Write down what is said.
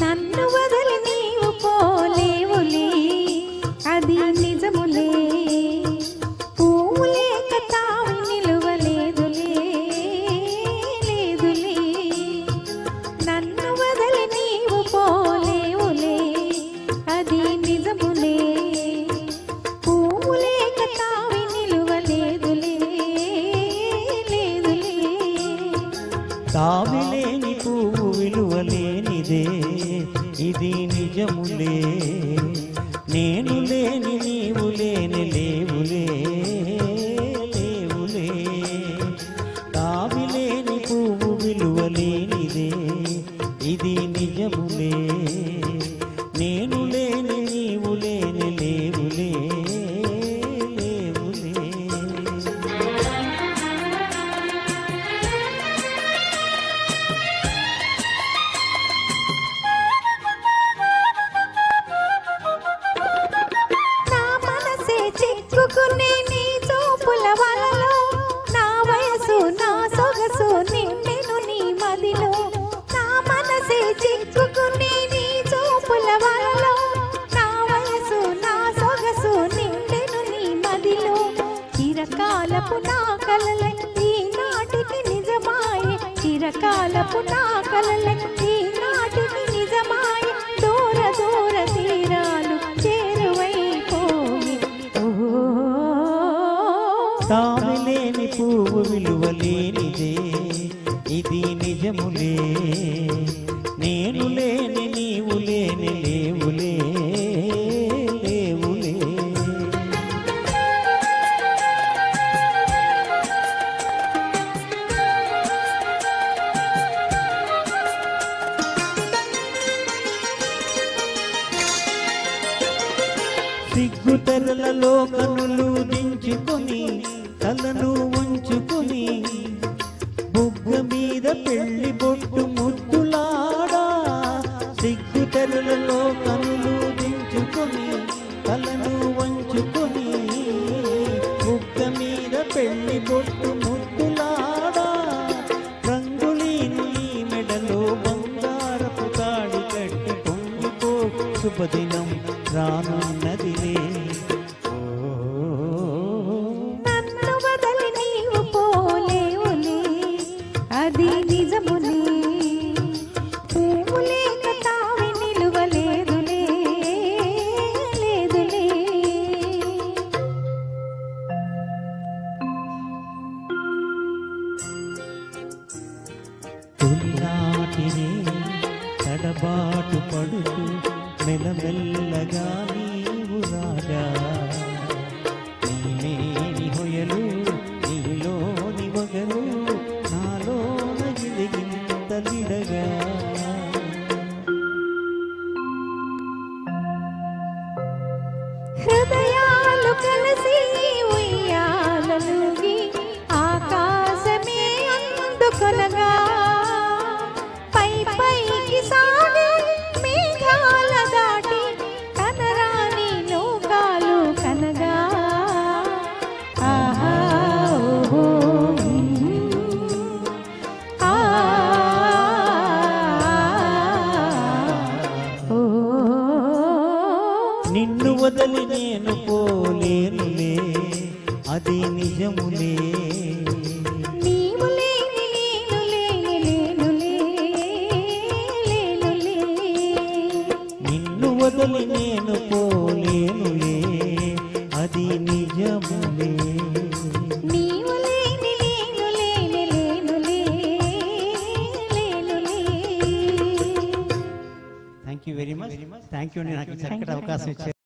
నన్ను వదిలి నీవు పోలేవులే అది నిజములే పువ్వులే కతావి నిలువలేదులే లేదులే నన్ను వదిలి నీవు పోలేవులే అది నిజములే పువ్వులే కతావి నిలువలేదులే లేదులే తావిలేని పువ్వు విలువలేనిదే ఇది నిజములే నేను లేని నీవు లేని లేవులే లేవులే తావిలేని పువ్వు విలువలేనిదే ఇది నిజములే నేను లేని నీవు లేని లేవులే లేవులే చిక్కుకునే నీ చూపుల వలలో నా వయసు నా సొగసు నిండెను నీ మదిలో నా మనసే చిక్కుకునే నీ చూపుల వలలో నా వయసు నా సొగసు నిండెను నీ మదిలో చిరకాలపు నా కలలే ఈనాటికి నిజమాయే చిరకాలపు నా కలలే ఈనాటికి నిజమాయే దూర దూర తీరాలు చేరువైపోయి తావిలేని పువ్వు విలువలేనిదే ఇది నిజములే నేను లేని నీవు లేని లేవులే లేవులే సిగ్గు తెరలలో కనులు దించుకొని తలను ఉంచుకొని బుగ్గ మీద పెళ్లి బొట్టు ముద్దులాడా సిగ్గు తెరలలో కనులు దించుకొని తలను వంచుకొని బుగ్గ మీద పెళ్లి బొట్టు ముద్దులాడా రంగులీను నీ మెడలో బంగారపు తాడి కట్టి పొంగిపో శుభదినం రానున్నదిలే నన్ను వదిలి నీవు పోలేవులే అది నిజములే పువ్వులే కతావి నిలువలేదులే లేదులే తొలినాటినే తడబాటు పడుతూ మెల్లమెల్లగా నీవు రాగా నీలేని హొయలు నీలోని వగలు నాలోన గిలిగింత లిడగా హృదయాలు కలిసి ఉయ్యాలలుగి ఆకాశమే అందుకొనగా పై పైకి సాగే మేఘాల దాటి కనరాని లోకాలు కనగా ఆహా ఓహో ఆ ఓ నిన్ను వదలి నేను పోలేనులే అది నిజములే నీవు లేని నేను లేని లేనులే నిన్ను వదలి నేను పోలేనులే అది నిజములే నీవు లేని లేనులే thank you very much thank you నాకు చక్కటి అవకాశం ఇచ్చారు.